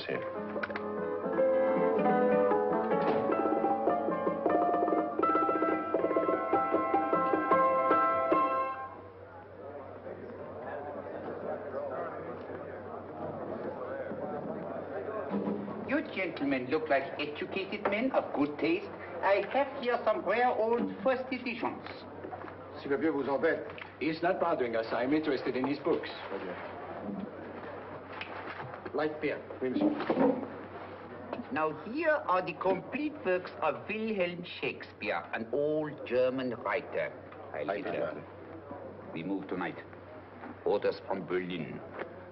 here. You gentlemen look like educated men of good taste. I have here some rare old first editions. Si le vieux vous embête. He's not bothering us. I'm interested in his books. Light beer. Oui, monsieur. Now here are the complete works of Wilhelm Shakespeare, an old German writer. We move tonight. Orders from Berlin.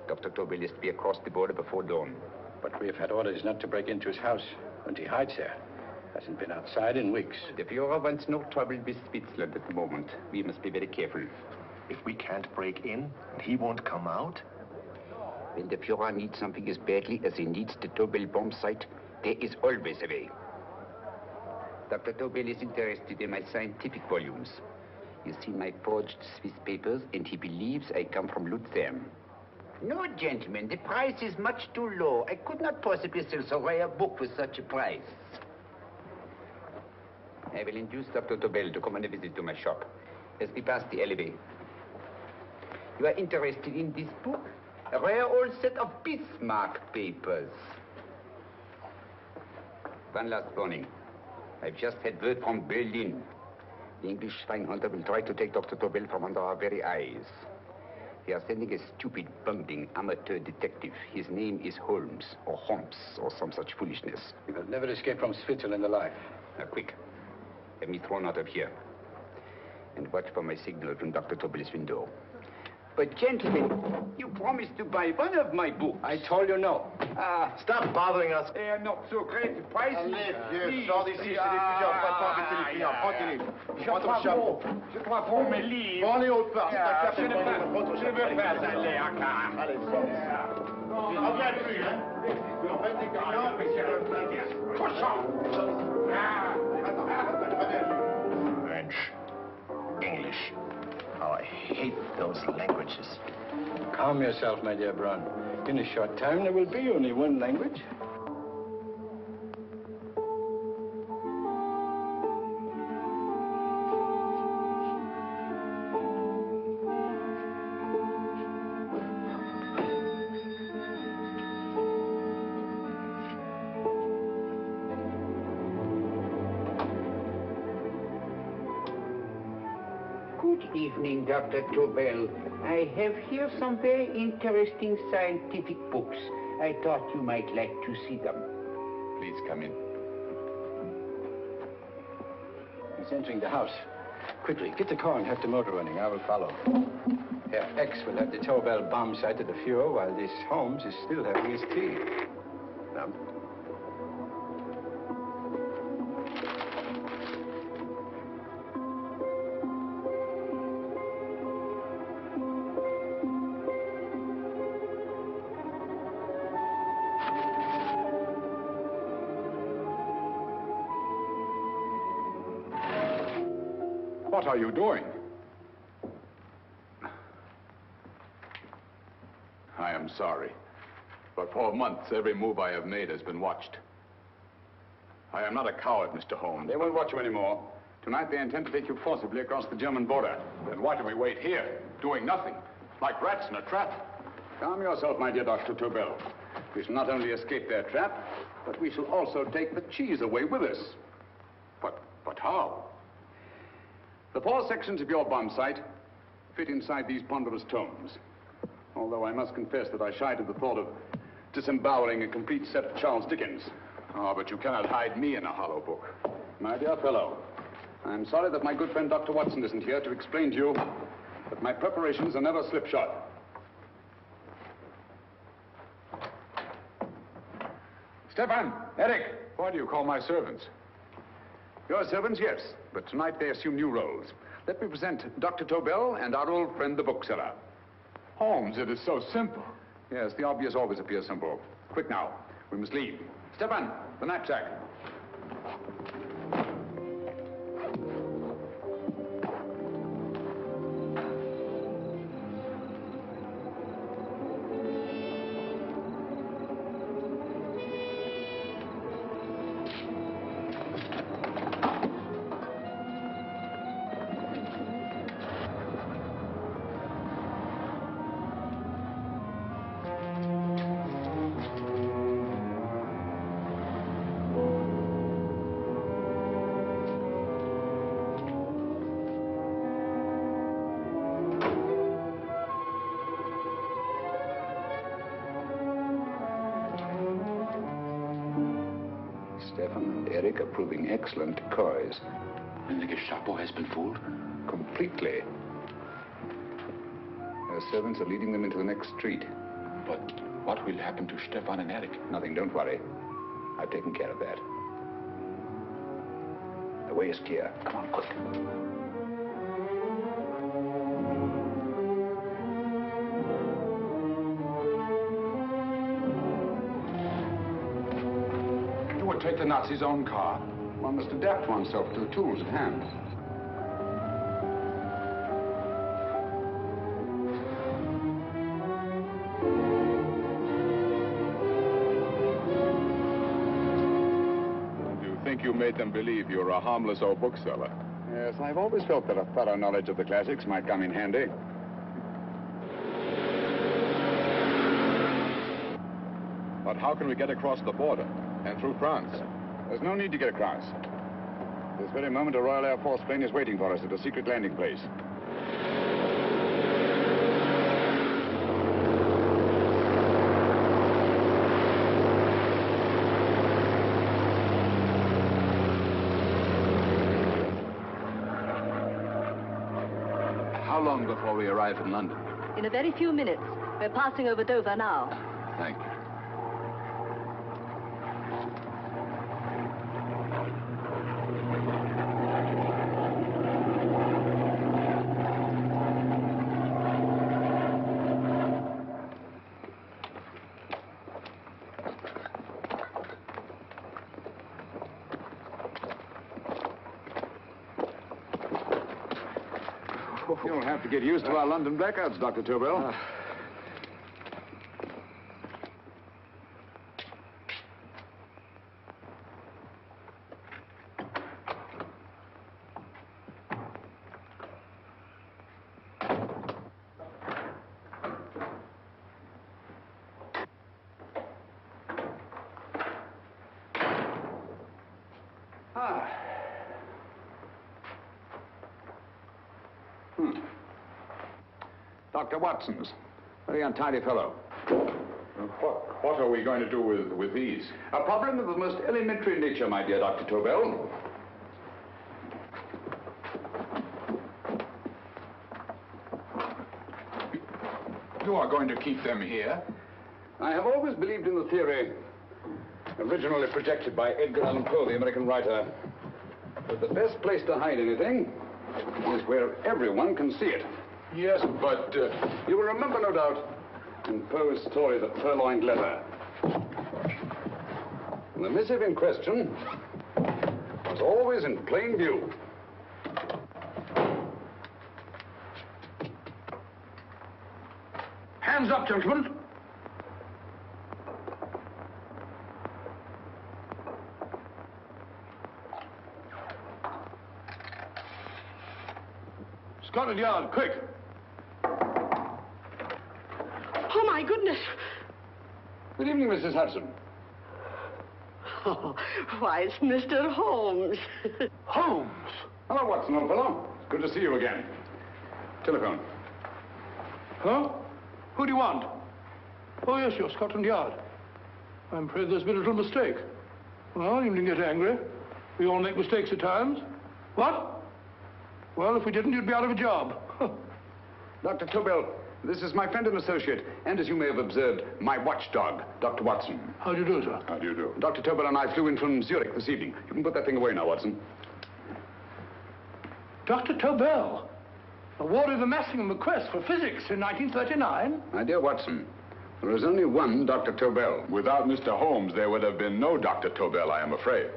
Dr. Tobel is to be across the border before dawn. But we have had orders not to break into his house, and he hides there. Hasn't been outside in weeks. The Führer wants no trouble with Switzerland at the moment. We must be very careful. If we can't break in, and he won't come out? When the Führer needs something as badly as he needs the Tobel bomb site, there is always a way. Dr. Tobel is interested in my scientific volumes. He's seen my forged Swiss papers, and he believes I come from Lucerne. No, gentlemen, the price is much too low. I could not possibly sell so rare a book for such a price. I will induce Dr. Tobel to come on a visit to my shop as we pass the alleyway. You are interested in this book? A rare old set of Bismarck papers. One last warning. I've just had word from Berlin. The English spine hunter will try to take Dr. Tobel from under our very eyes. They are sending a stupid, bungling amateur detective. His name is Holmes, or some such foolishness. He will never escape from Switzerland alive. Now, quick. Get me thrown out of here. And watch for my signal from Dr. Tobel's window. But, gentlemen, you promised to buy one of my books. I told you no. Stop bothering us. They are not so great. The price Allez, vieux, sors d'ici, c'est des étudiants. Pas pas embêter les clients. Prends-les. Prends ton chapeau. Je crois pour mes livres. Prends les hautes parts. C'est ta carte. Je ne veux pas aller à car. Allez, sors. Reviens plus, hein. En fait, les clients, Cochon! French, English. How I hate those languages. Calm yourself, my dear Brown. In a short time, there will be only one language. Good evening, Dr. Tobel. I have here some very interesting scientific books. I thought you might like to see them. Please come in. He's entering the house. Quickly, get the car and have the motor running. I will follow. Herr X will have the Tobel bomb site at the Führer while this Holmes is still having his tea. Now. What are you doing? I am sorry, but for months, every move I have made has been watched. I am not a coward, Mr. Holmes. They won't watch you anymore. Tonight, they intend to take you forcibly across the German border. Then why do we wait here, doing nothing, like rats in a trap? Calm yourself, my dear Dr. Tobel. We shall not only escape their trap, but we shall also take the cheese away with us. But how? The 4 sections of your bomb site fit inside these ponderous tomes. Although I must confess that I shied at the thought of disemboweling a complete set of Charles Dickens. Oh, but you cannot hide me in a hollow book. My dear fellow, I'm sorry that my good friend Dr. Watson isn't here to explain to you that my preparations are never slipshod. Stefan, Eric, why do you call my servants? Your servants, yes, but tonight they assume new roles. Let me present Dr. Tobel and our old friend, the bookseller. Holmes, it is so simple. Yes, the obvious always appears simple. Quick now, we must leave. Stefan, the knapsack. Stefan and Eric are proving excellent decoys. And the Gestapo has been fooled? Completely. Their servants are leading them into the next street. But what will happen to Stefan and Eric? Nothing, don't worry. I've taken care of that. The way is clear. Come on, quick. You would take the Nazis' own car. One must adapt oneself to the tools at hand. You made them believe you were a harmless old bookseller. Yes, I've always felt that a thorough knowledge of the classics might come in handy. But how can we get across the border and through France? There's no need to get across. This very moment, a Royal Air Force plane is waiting for us at a secret landing place. How long before we arrive in London? In a very few minutes. We're passing over Dover now. Thank you. You'll have to get used to our London blackouts, Dr. Tobel. Dr. Watson's. Very untidy fellow. What are we going to do with these? A problem of the most elementary nature, my dear Dr. Tobel. You are going to keep them here? I have always believed in the theory, originally projected by Edgar Allan Poe, the American writer, that the best place to hide anything is where everyone can see it. Yes, but you will remember, no doubt, in Poe's story, The Purloined Letter. The missive in question was always in plain view. Hands up, gentlemen. Scotland Yard, quick. Oh, my goodness. Good evening, Mrs. Hudson. Oh, why, it's Mr. Holmes. Holmes? Hello, Watson, old fellow. It's good to see you again. Telephone. Hello? Who do you want? Oh, yes, you're Scotland Yard. I'm afraid there's been a little mistake. Well, you needn't get angry. We all make mistakes at times. What? Well, if we didn't, you'd be out of a job. Dr. Tobel, this is my friend and associate, and as you may have observed, my watchdog, Dr. Watson. How do you do, sir? How do you do? Dr. Tobel and I flew in from Zurich this evening. You can put that thing away now, Watson. Dr. Tobel, awarded the Massingham Bequest for physics in 1939. My dear Watson, there is only one Dr. Tobel. Without Mr. Holmes, there would have been no Dr. Tobel, I am afraid.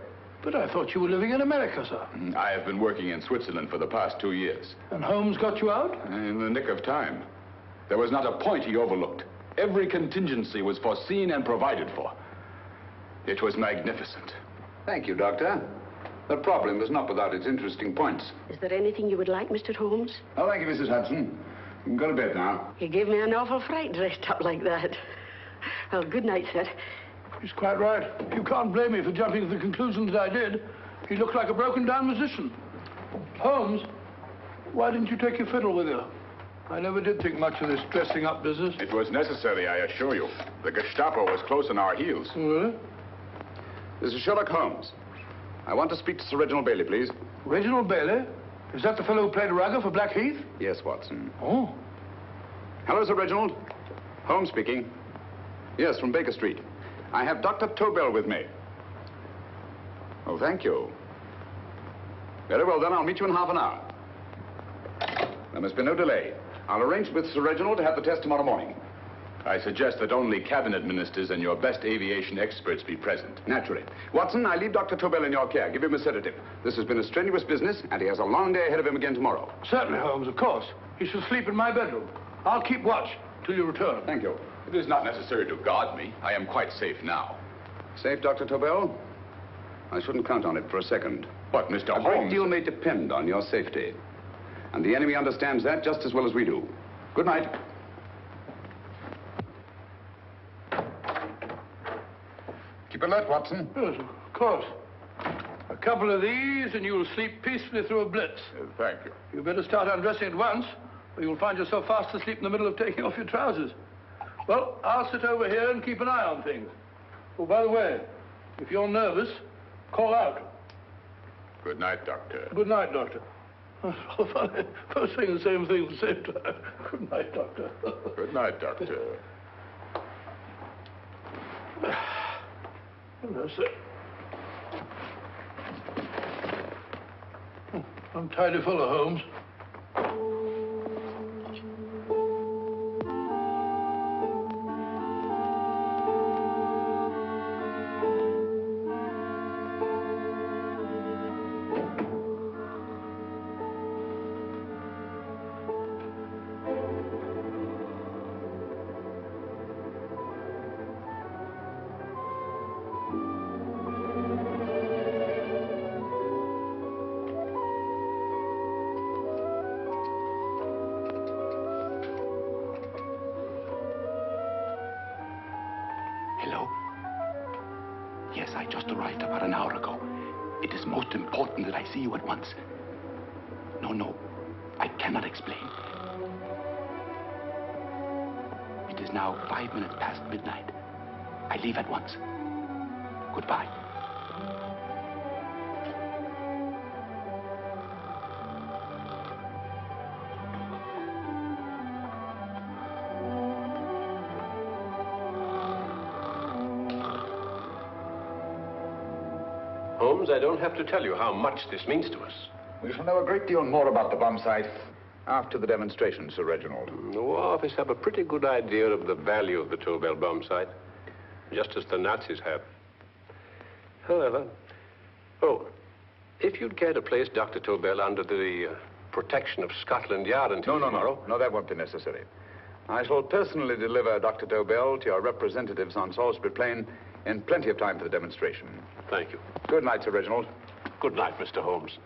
But I thought you were living in America, sir. I have been working in Switzerland for the past 2 years. And Holmes got you out? In the nick of time. There was not a point he overlooked. Every contingency was foreseen and provided for. It was magnificent. Thank you, Doctor. The problem is not without its interesting points. Is there anything you would like, Mr. Holmes? Oh, thank you, Mrs. Hudson. You can go to bed now. You gave me an awful fright dressed up like that. Well, good night, sir. He's quite right. You can't blame me for jumping to the conclusion that I did. He looked like a broken-down musician. Holmes, why didn't you take your fiddle with you? I never did think much of this dressing-up business. It was necessary, I assure you. The Gestapo was close on our heels. Really? This is Sherlock Holmes. I want to speak to Sir Reginald Bailey, please. Reginald Bailey? Is that the fellow who played Rugger for Blackheath? Yes, Watson. Oh. Hello, Sir Reginald. Holmes speaking. Yes, from Baker Street. I have Dr. Tobel with me. Oh, thank you. Very well, then. I'll meet you in half an hour. There must be no delay. I'll arrange with Sir Reginald to have the test tomorrow morning. I suggest that only cabinet ministers and your best aviation experts be present. Naturally. Watson, I leave Dr. Tobel in your care. Give him a sedative. This has been a strenuous business, and he has a long day ahead of him again tomorrow. Certainly, Holmes, of course. He should sleep in my bedroom. I'll keep watch till you return. Thank you. It is not necessary to guard me. I am quite safe now. Safe, Dr. Tobel? I shouldn't count on it for a second. But, Mr. A Holmes... great deal may depend on your safety. And the enemy understands that just as well as we do. Good night. Keep alert, Watson. Yes, of course. A couple of these, and you'll sleep peacefully through a blitz. Thank you. You better start undressing at once, or you'll find yourself fast asleep in the middle of taking off your trousers. Well, I'll sit over here and keep an eye on things. Oh, by the way, if you're nervous, call out. Good night, Doctor. Good night, Doctor. Both saying the same thing at the same time. Good night, Doctor. Good night, Doctor. That's it. I'm tidy full of Holmes. Hello? Yes, I just arrived about an hour ago. It is most important that I see you at once. No, I cannot explain. It is now 5 minutes past midnight. I leave at once. Goodbye. Holmes, I don't have to tell you how much this means to us. We shall know a great deal more about the bomb site after the demonstration, Sir Reginald. The War Office have a pretty good idea of the value of the Tobel bomb site, just as the Nazis have. However, if you'd care to place Dr. Tobel under the protection of Scotland Yard until tomorrow... No, that won't be necessary. I shall personally deliver Dr. Tobel to your representatives on Salisbury Plain in plenty of time for the demonstration. Thank you. Good night, Sir Reginald. Good night, Mr. Holmes.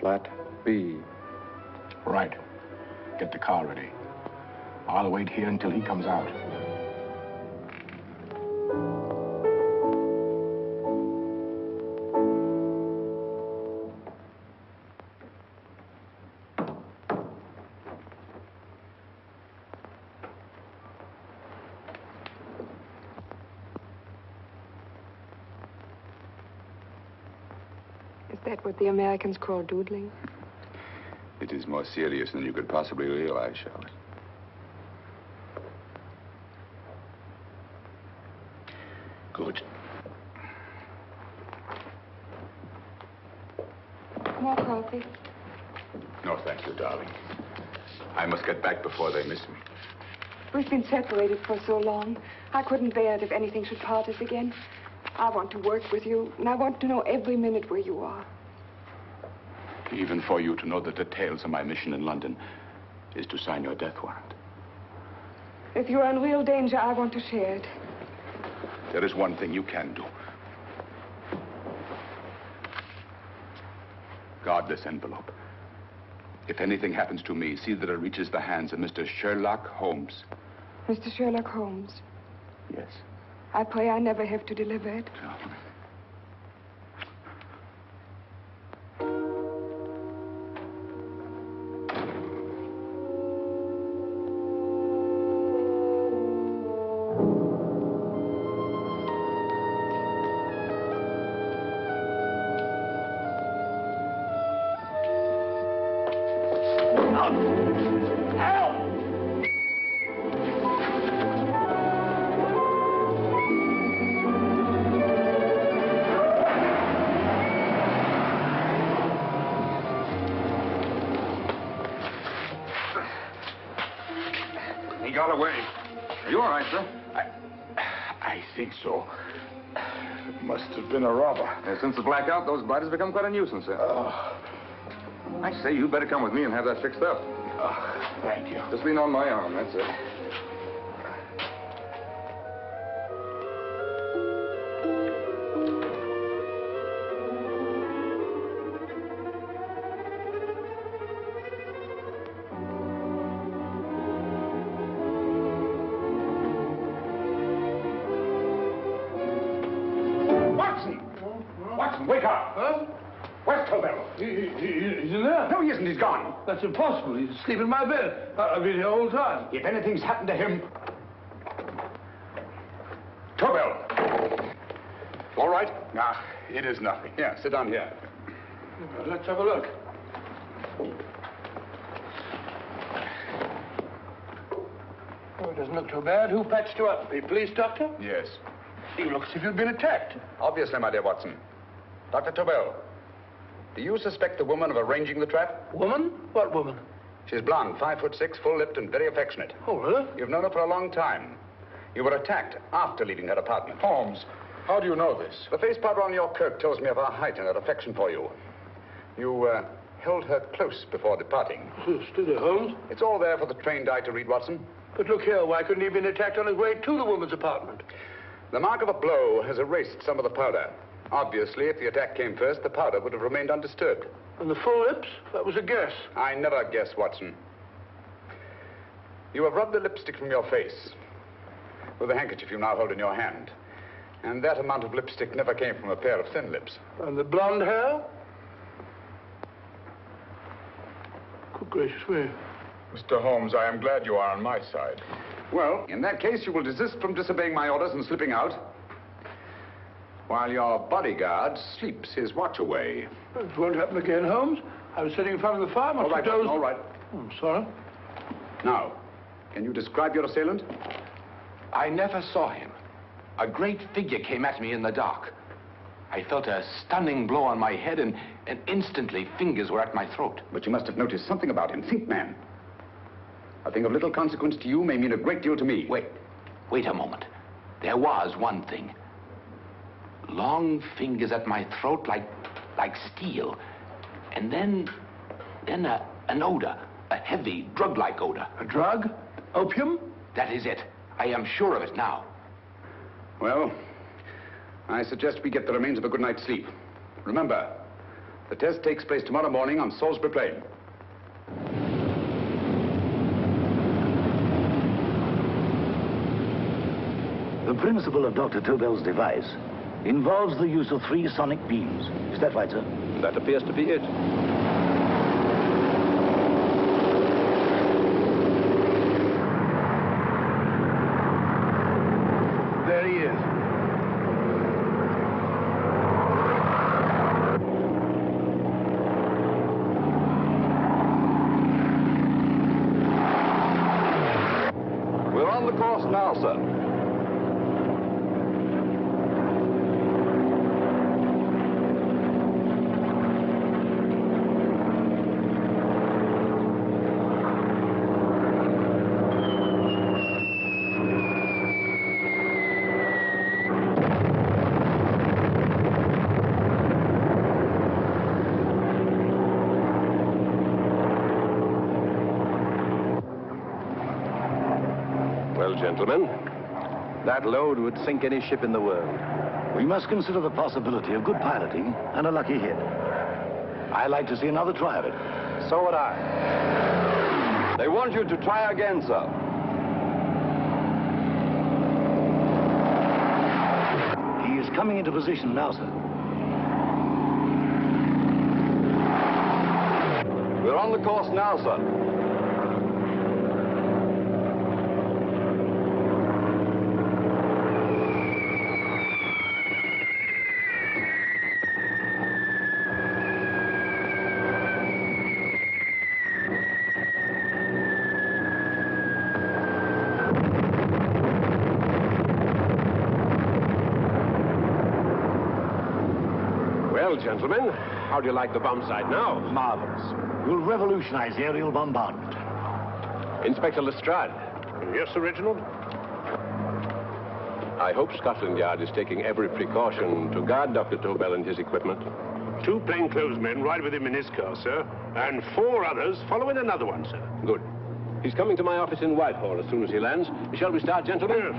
Flat B. Right. Get the car ready. I'll wait here until he comes out. Is that what the Americans call doodling? It is more serious than you could possibly realize, Charlotte. Good. More coffee? No, thank you, darling. I must get back before they miss me. We've been separated for so long. I couldn't bear it if anything should part us again. I want to work with you, and I want to know every minute where you are. Even for you to know the details of my mission in London is to sign your death warrant. If you are in real danger, I want to share it. There is one thing you can do. Guard this envelope. If anything happens to me, see that it reaches the hands of Mr. Sherlock Holmes. Mr. Sherlock Holmes. Yes. I pray I never have to deliver it. He got away. Are you all right, sir? I think so. Must have been a robber. Since the blackout, those bodies have become quite a nuisance, sir. I say, you better come with me and have that fixed up. Thank you. Just lean on my arm, that's it. Watson, wake up. Huh? Where's Tobel? He's in there. No, he isn't. He's gone. That's impossible. He's asleep in my bed. I've been here all the time. If anything's happened to him... Tobel! All right? Nah, it is nothing. Yeah, sit down here. Let's have a look. Oh, it doesn't look too bad. Who patched you up? The police doctor? Yes. You look as if you'd been attacked. Obviously, my dear Watson. Dr. Tobel, do you suspect the woman of arranging the trap? Woman? What woman? She's blonde, 5'6", full-lipped, and very affectionate. Oh, really? You've known her for a long time. You were attacked after leaving her apartment. Holmes, how do you know this? The face powder on your coat tells me of her height and her affection for you. You held her close before departing. Still there, Holmes? It's all there for the trained eye to read, Watson. But look here, why couldn't he have been attacked on his way to the woman's apartment? The mark of a blow has erased some of the powder. Obviously, if the attack came first, the powder would have remained undisturbed. And the full lips? That was a guess. I never guess, Watson. You have rubbed the lipstick from your face with the handkerchief you now hold in your hand. And that amount of lipstick never came from a pair of thin lips. And the blonde hair? Good gracious me. Mr. Holmes, I am glad you are on my side. Well, in that case, you will desist from disobeying my orders and slipping out, while your bodyguard sleeps his watch away. It won't happen again, Holmes. I was sitting in front of the fire. All right, Watson, all right. Oh, I'm sorry. Now, can you describe your assailant? I never saw him. A great figure came at me in the dark. I felt a stunning blow on my head, and instantly fingers were at my throat. But you must have noticed something about him. Think, man. A thing of little consequence to you may mean a great deal to me. Wait a moment. There was one thing. Long fingers at my throat like steel. And then an odor, a heavy, drug-like odor. A drug? Opium? That is it. I am sure of it now. Well, I suggest we get the remains of a good night's sleep. Remember, the test takes place tomorrow morning on Salisbury Plain. The principle of Dr. Tobel's device involves the use of 3 sonic beams. Is that right, sir? That appears to be it. There he is. We're on the course now, sir. Well, gentlemen, that load would sink any ship in the world. We must consider the possibility of good piloting and a lucky hit. I'd like to see another try of it. So would I. They want you to try again, sir. He is coming into position now, sir. We're on the course now, sir. Gentlemen, how do you like the bomb sight now? Marvelous. We'll revolutionize aerial bombardment. Inspector Lestrade. Yes, Sir Reginald? I hope Scotland Yard is taking every precaution to guard Dr. Tobel and his equipment. 2 plainclothesmen ride with him in his car, sir, and 4 others follow in another one, sir. Good. He's coming to my office in Whitehall as soon as he lands. Shall we start, gentlemen? Yes.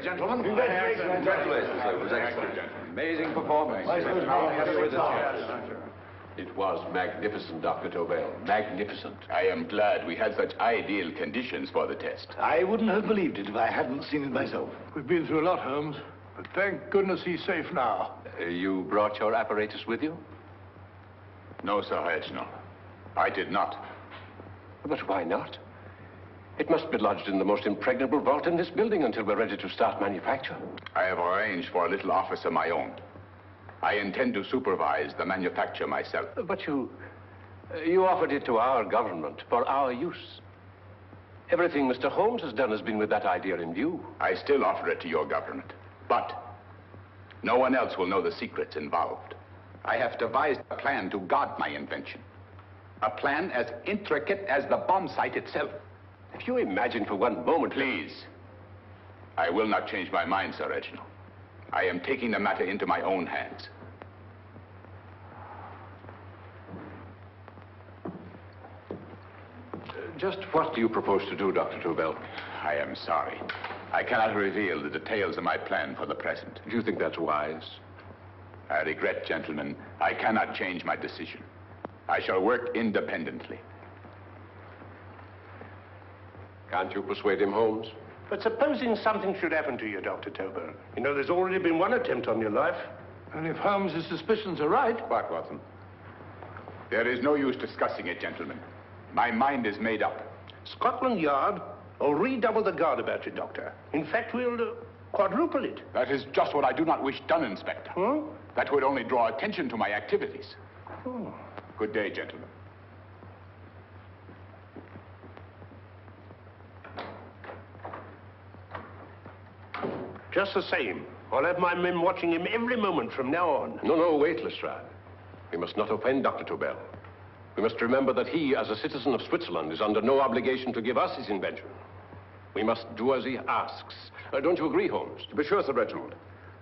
Gentlemen. Congratulations, sir. It was excellent. Amazing performance. It was magnificent, Dr. Tobel. Magnificent. I am glad we had such ideal conditions for the test. I wouldn't have believed it if I hadn't seen it myself. We've been through a lot, Holmes, but thank goodness he's safe now. You brought your apparatus with you? No, Sir Reginald. I did not. But why not? It must be lodged in the most impregnable vault in this building until we're ready to start manufacture. I have arranged for a little office of my own. I intend to supervise the manufacture myself. But you offered it to our government for our use. Everything Mr. Holmes has done has been with that idea in view. I still offer it to your government, but no one else will know the secrets involved. I have devised a plan to guard my invention. A plan as intricate as the bomb sight itself. If you imagine for one moment... Please. I will not change my mind, Sir Reginald. I am taking the matter into my own hands. Just what do you propose to do, Dr. Tobel? I am sorry. I cannot reveal the details of my plan for the present. Do you think that's wise? I regret, gentlemen, I cannot change my decision. I shall work independently. Can't you persuade him, Holmes? But supposing something should happen to you, Dr. Tobel. You know, there's already been one attempt on your life. And if Holmes' suspicions are right... What, Watson? There is no use discussing it, gentlemen. My mind is made up. Scotland Yard will redouble the guard about you, Doctor. In fact, we'll quadruple it. That is just what I do not wish done, Inspector. Huh? That would only draw attention to my activities. Oh. Good day, gentlemen. Just the same, I'll have my men watching him every moment from now on. No, wait, Lestrade. We must not offend Dr. Tobel. We must remember that he, as a citizen of Switzerland, is under no obligation to give us his invention. We must do as he asks. Don't you agree, Holmes? To be sure, Sir Reginald.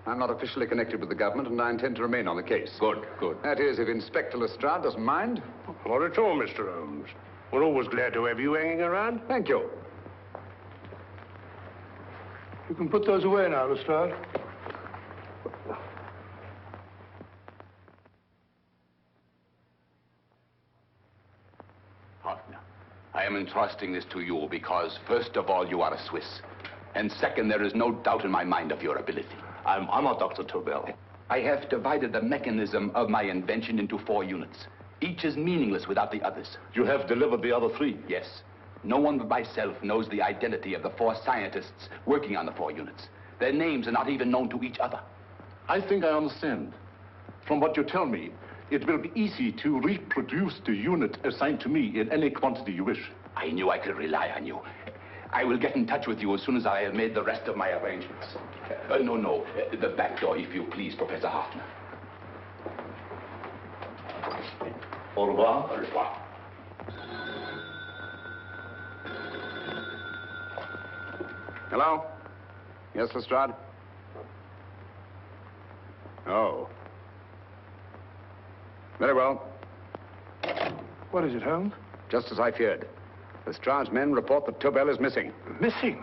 I'm not officially connected with the government, and I intend to remain on the case. Good. That is, if Inspector Lestrade doesn't mind. Not at all, Mr. Holmes. We're always glad to have you hanging around. Thank you. You can put those away now, Lestrade. Hoffner, I am entrusting this to you because, first of all, you are a Swiss. And second, there is no doubt in my mind of your ability. I'm honored, Dr. Tobel. I have divided the mechanism of my invention into 4 units. Each is meaningless without the others. You have delivered the other 3? Yes. No one but myself knows the identity of the 4 scientists working on the 4 units. Their names are not even known to each other. I think I understand. From what you tell me, it will be easy to reproduce the unit assigned to me in any quantity you wish. I knew I could rely on you. I will get in touch with you as soon as I have made the rest of my arrangements. No, the back door, if you please, Professor Hoffner. Au revoir. Au revoir. Hello? Yes, Lestrade? Oh. Very well. What is it, Holmes? Just as I feared. Lestrade's men report that Tobel is missing. Missing?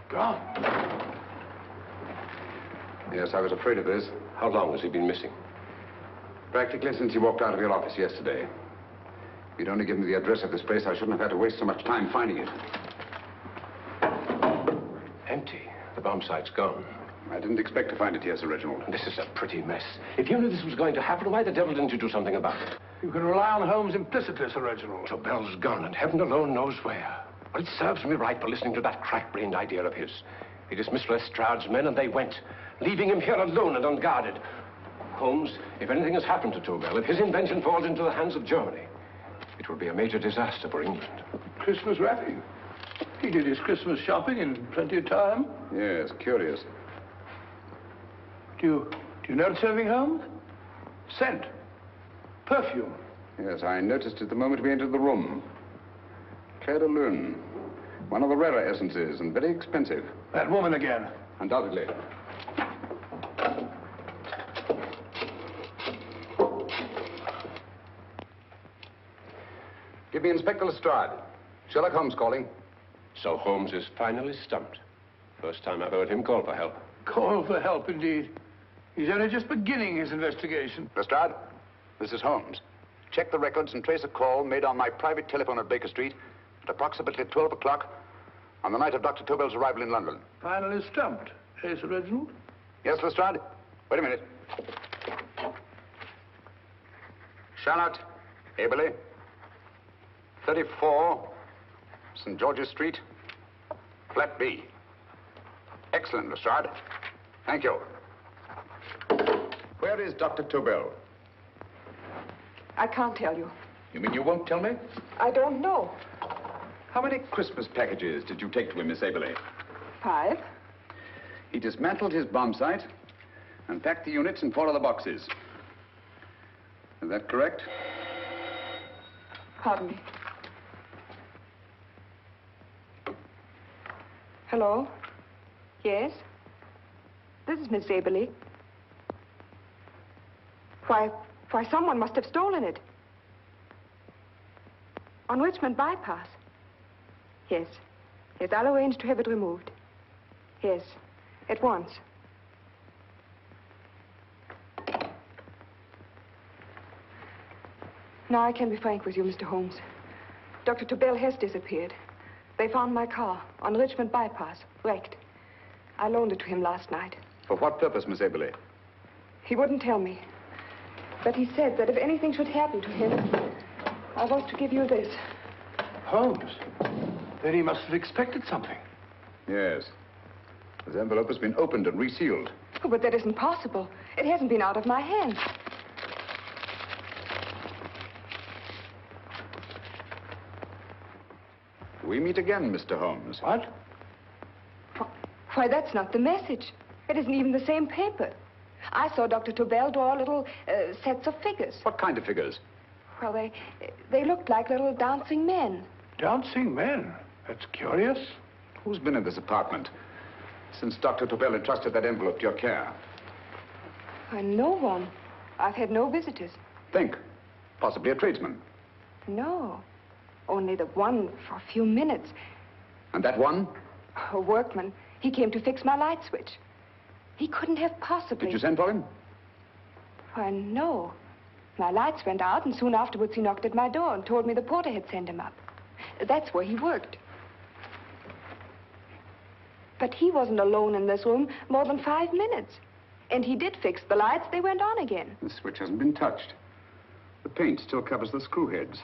Gone. Yes, I was afraid of this. How long has he been missing? Practically since he walked out of your office yesterday. If you'd only given me the address of this place, I shouldn't have had to waste so much time finding it. Empty. The bomb site's gone. I didn't expect to find it here, Sir Reginald. This is a pretty mess. If you knew this was going to happen, why the devil didn't you do something about it? You can rely on Holmes implicitly, Sir Reginald. Tobel's gone, and heaven alone knows where. Well, it serves me right for listening to that crack-brained idea of his. He dismissed Lestrade's men, and they went, leaving him here alone and unguarded. Holmes, if anything has happened to Tobel, if his invention falls into the hands of Germany, it will be a major disaster for England. Christmas wrapping. He did his Christmas shopping in plenty of time. Yes, curious. Do you notice anything, Holmes? Scent. Perfume. Yes, I noticed it the moment we entered the room. Clair de Lune. One of the rarer essences, and very expensive. That woman again. Undoubtedly. Give me Inspector Lestrade. Sherlock Holmes calling. So Holmes is finally stumped. First time I've heard him call for help. Call for help, indeed. He's only just beginning his investigation. Lestrade, this is Holmes. Check the records and trace a call made on my private telephone at Baker Street at approximately 12 o'clock on the night of Dr. Tobel's arrival in London. Finally stumped, eh, Sir Reginald? Yes, Lestrade? Wait a minute. Charlotte, Aberley, 34, St. George's Street, flat B. Excellent, Lestrade. Thank you. Where is Dr. Tobel? I can't tell you. You mean you won't tell me? I don't know. How many Christmas packages did you take to him, Miss Aberley? 5. He dismantled his bomb site and packed the units in 4 of the boxes. Is that correct? Pardon me. Hello? Yes? This is Miss Aberley. Why, someone must have stolen it. On Richmond Bypass. Yes. Yes, I'll arrange to have it removed. Yes, at once. Now I can be frank with you, Mr. Holmes. Dr. Tobel has disappeared. They found my car on Richmond Bypass, wrecked. I loaned it to him last night. For what purpose, Miss Aberley? He wouldn't tell me. But he said that if anything should happen to him, I was to give you this. Holmes? Then he must have expected something. Yes. This envelope has been opened and resealed. Oh, but that isn't possible. It hasn't been out of my hands. We meet again, Mr. Holmes. What? Why, that's not the message. It isn't even the same paper. I saw Dr. Tobel draw little sets of figures. What kind of figures? Well, they looked like little dancing men. Dancing men? That's curious. Who's been in this apartment since Dr. Tobel entrusted that envelope to your care? Why, no one. I've had no visitors. Think. Possibly a tradesman. No. Only the one for a few minutes. And that one? A workman. He came to fix my light switch. He couldn't have possibly... Did you send for him? Why, no. My lights went out, and soon afterwards he knocked at my door and told me the porter had sent him up. That's where he worked. But he wasn't alone in this room more than 5 minutes. And he did fix the lights. They went on again. The switch hasn't been touched. The paint still covers the screw heads.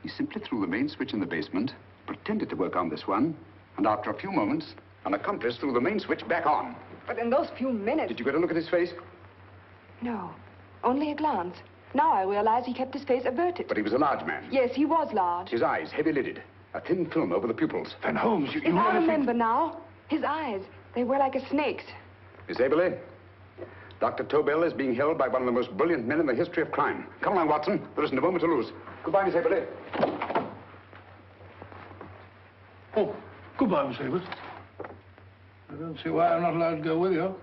He simply threw the main switch in the basement, pretended to work on this one, and after a few moments, an accomplice threw the main switch back on. But in those few minutes... Did you get a look at his face? No, only a glance. Now I realize he kept his face averted. But he was a large man. Yes, he was large. His eyes heavy-lidded, a thin film over the pupils. Van Holmes, you I remember now. His eyes, They were like a snake's. Miss Aberley, Dr. Tobel is being held by one of the most brilliant men in the history of crime. Come along, Watson. There isn't a moment to lose. Goodbye, Miss Aberley. Oh, goodbye, Miss Aberley. I don't see why I'm not allowed to go with you.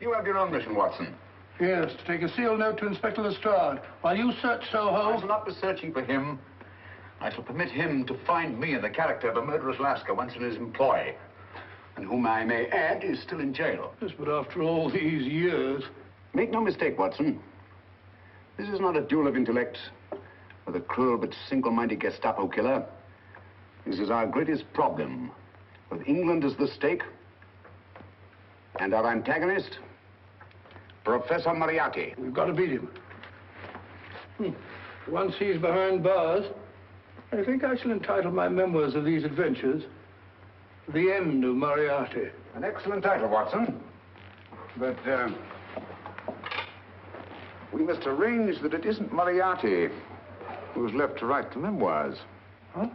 You have your own mission, Watson. Yes, to take a sealed note to Inspector Lestrade while you search Soho. I shall not be searching for him. I shall permit him to find me in the character of a murderous lascar once in his employ, and whom I may add is still in jail. Yes, but after all these years... Make no mistake, Watson. This is not a duel of intellects with a cruel but single-minded Gestapo killer. This is our greatest problem, with England as the stake, and our antagonist, Professor Moriarty. We've got to beat him. Once he's behind bars, I think I shall entitle my memoirs of these adventures, The End of Moriarty. An excellent title, Watson. But, we must arrange that it isn't Moriarty who's left to write the memoirs. Huh?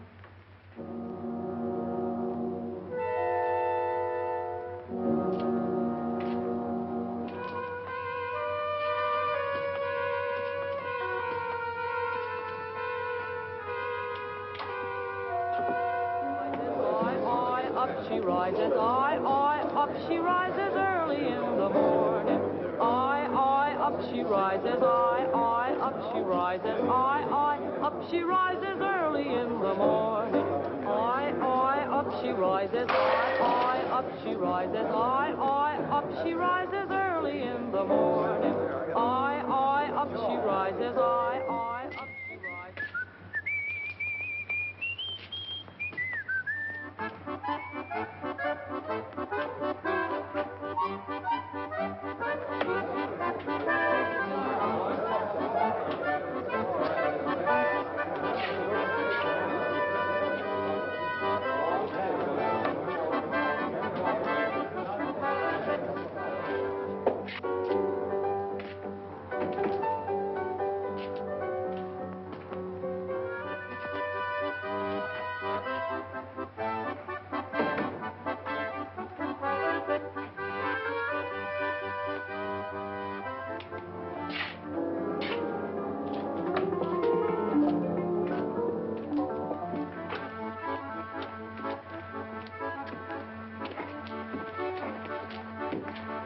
Up she rises, up she rises early in the morning. Up she rises, up she rises, up she rises early in the morning. Up she rises, up she rises, up she rises early in the morning. Up she rises, up she rises.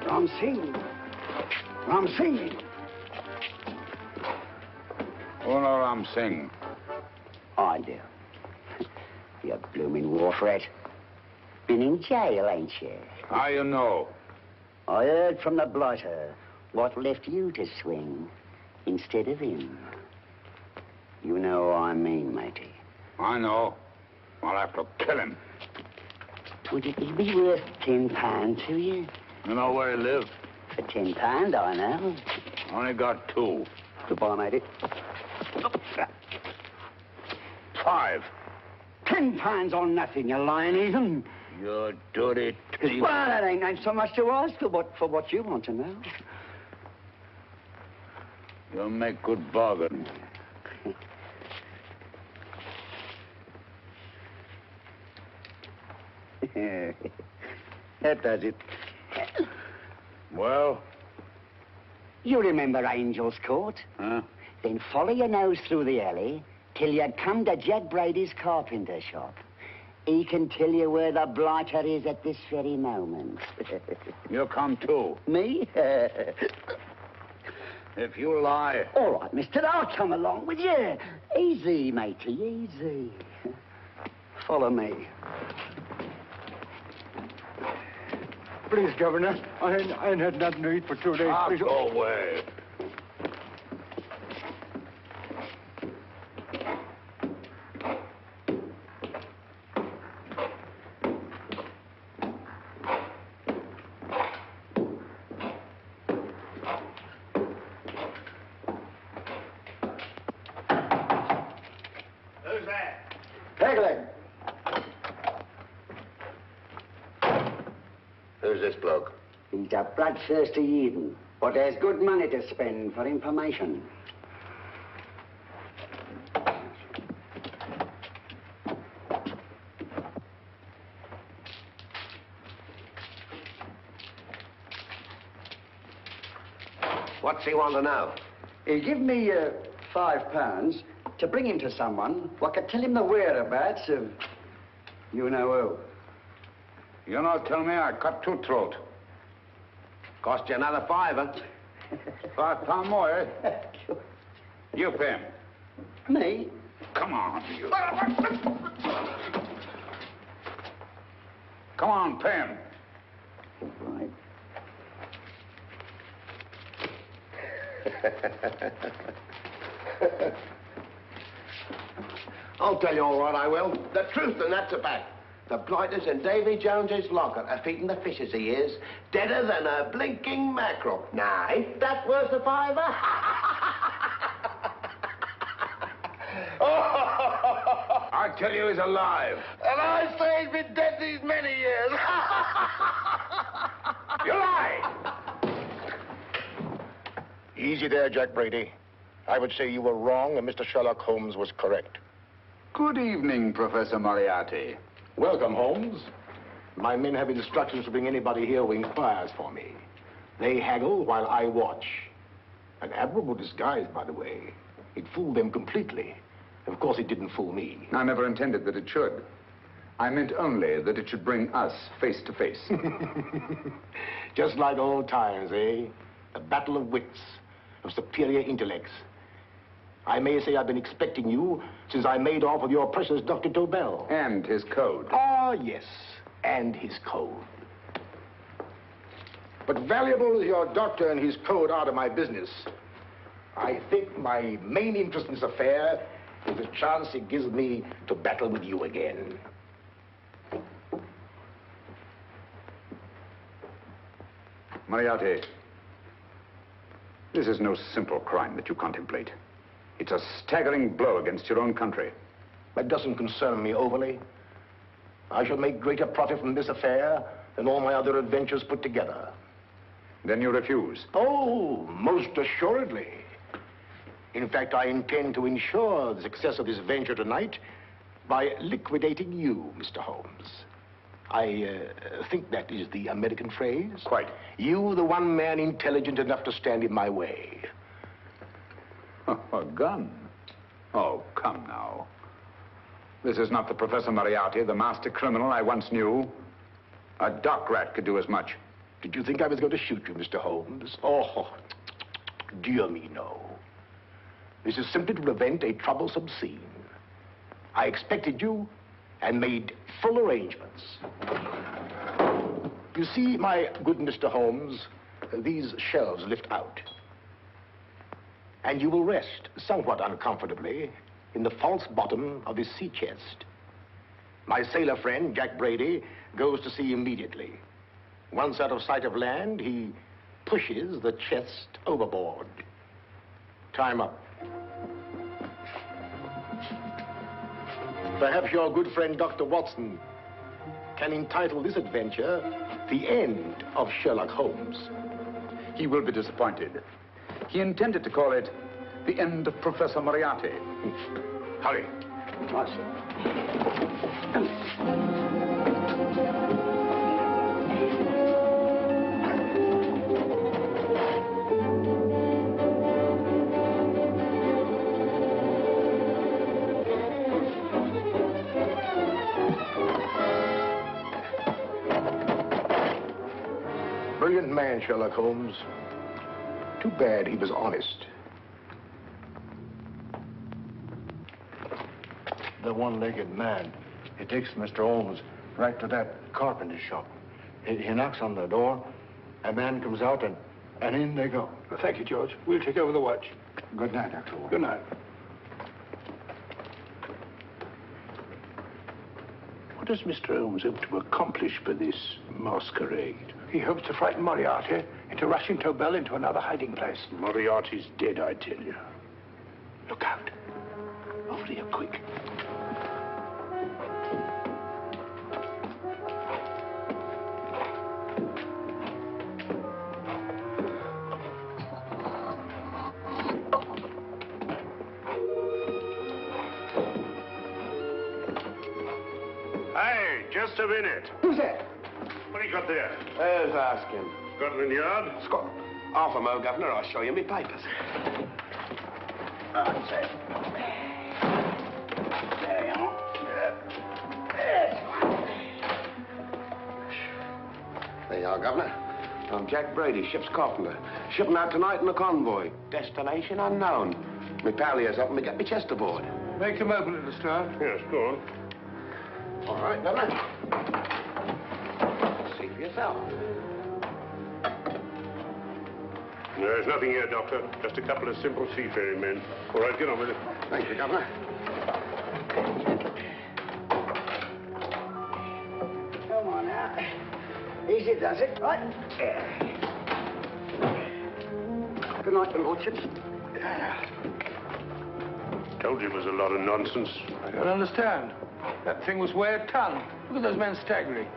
Ram Singh. Ram Singh. Oh, no, Ram Singh. I do. You blooming war threat. Been in jail, ain't you? How you know? I heard from the blighter what left you to swing instead of him. You know what I mean, matey. I know. I'll have to kill him. Would it be worth £10 to you? You know where he lives? For £10, I know. Only got 2. Goodbye, matey. 5. £10 on nothing, you lying heathen. You dirty thief. Well, that ain't so much to ask for what you want to know. You'll make good bargain. That does it. Well? You remember Angel's Court? Huh? Then follow your nose through the alley till you come to Jack Brady's carpenter shop. He can tell you where the blighter is at this very moment. You come too. Me? If you lie... All right, mister, I'll come along with you. Easy, matey, easy. Follow me. Please, Governor, I ain't had nothing to eat for 2 days. Please. Go away. Who's that? Pegleg. Who's this bloke? He's a bloodthirsty heathen, but there's good money to spend for information. What's he want to know? He give me £5 to bring him to someone who could tell him the whereabouts of you know who. You not tell me I cut two throat. Cost you another £5. £5 more, eh? You pay him. Me? Come on, you. Come on, pay him. Right. I'll tell you all right, I will. The truth, and that's a fact. The blighters in Davy Jones's locker are feeding the fishes, he is. Deader than a blinking mackerel. Now, ain't that worth a £5? I tell you he's alive. And I say he's been dead these many years. You lie! Easy there, Jack Brady. I would say you were wrong and Mr. Sherlock Holmes was correct. Good evening, Professor Moriarty. Welcome, Holmes. My men have instructions to bring anybody here who inquires for me. They haggle while I watch. An admirable disguise, by the way. It fooled them completely. Of course, it didn't fool me. I never intended that it should. I meant only that it should bring us face to face. Just like old times, eh? A battle of wits, of superior intellects. I may say I've been expecting you since I made off with your precious Dr. Tobel. And his code. Ah, yes, and his code. But valuable as your doctor and his code are to my business, I think my main interest in this affair is the chance it gives me to battle with you again. Moriarty, this is no simple crime that you contemplate. It's a staggering blow against your own country. That doesn't concern me overly. I shall make greater profit from this affair than all my other adventures put together. Then you refuse? Oh, most assuredly. In fact, I intend to ensure the success of this venture tonight by liquidating you, Mr. Holmes. I think that is the American phrase. Quite. You, the one man intelligent enough to stand in my way. A gun? Oh, come now. This is not the Professor Moriarty, the master criminal I once knew. A dock rat could do as much. Did you think I was going to shoot you, Mr. Holmes? Oh, dear me, no. This is simply to prevent a troublesome scene. I expected you and made full arrangements. You see, my good Mr. Holmes, these shelves lift out. And you will rest somewhat uncomfortably in the false bottom of this sea chest. My sailor friend, Jack Brady, goes to sea immediately. Once out of sight of land, he pushes the chest overboard. Time up. Perhaps your good friend, Dr. Watson, can entitle this adventure The End of Sherlock Holmes. He will be disappointed. He intended to call it The End of Professor Moriarty. Hurry. Brilliant man, Sherlock Holmes. Too bad he was honest. The one-legged man. He takes Mr. Holmes right to that carpenter shop. He knocks on the door, a man comes out, and in they go. Well, thank you, George. We'll take over the watch. Good night, Dr. Holmes. Good night. What does Mr. Holmes hope to accomplish by this masquerade? He hopes to frighten Moriarty into rushing Tobel into another hiding place. Moriarty's dead, I tell you. Look out. Over here, quick. Hey, just a minute. Who's that? What do you got there? Who's asking? Scotland Yard? Scotland. Half a mo, Governor. I'll show you my papers. That's it. There you are. There you are, Governor. I'm Jack Brady, ship's carpenter. Shipping out tonight in a convoy. Destination unknown. My pal here's helping me get my chest aboard. Make him open it, Lestrade. Yes, go on. All right, Governor. See for yourself. There's nothing here, Doctor. Just a couple of simple seafaring men. All right, get on with it. Thank you, Governor. Come on now. Easy does it, right? Good night, your lordships. Told you it was a lot of nonsense. I don't understand. That thing was way a ton. Look at those men staggering.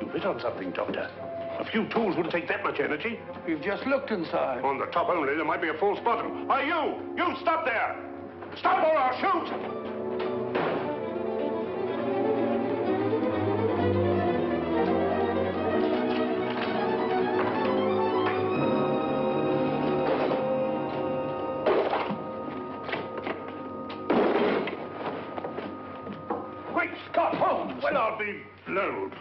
You hit on something, Doctor. A few tools wouldn't take that much energy. We've just looked inside. On the top only, there might be a false bottom. Hey, you! You stop there! Stop or I'll shoot! Great Scott, Holmes! Well, I'll be blowed.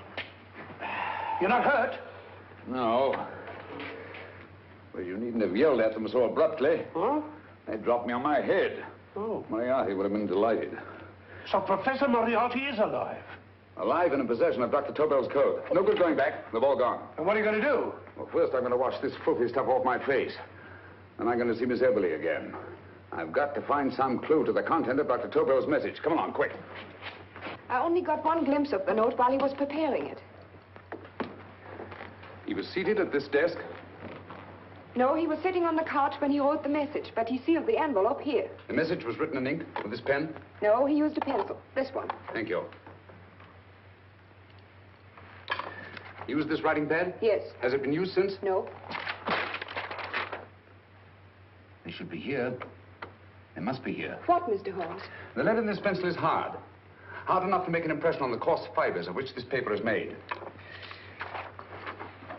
You're not hurt? No. Well, you needn't have yelled at them so abruptly. Huh? They dropped me on my head. Oh. Moriarty would have been delighted. So Professor Moriarty is alive? Alive and in possession of Dr. Tobel's code. No good going back. They've all gone. And what are you going to do? Well, first I'm going to wash this filthy stuff off my face. Then I'm going to see Miss Eberly again. I've got to find some clue to the content of Dr. Tobel's message. Come along, quick. I only got one glimpse of the note while he was preparing it. He was seated at this desk. No, he was sitting on the couch when he wrote the message, but he sealed the envelope here. The message was written in ink with this pen. No, he used a pencil. This one. Thank you. Used this writing pad? Yes. Has it been used since? No. They should be here. They must be here. What, Mr. Holmes? The lead in this pencil is hard. Hard enough to make an impression on the coarse fibers of which this paper is made.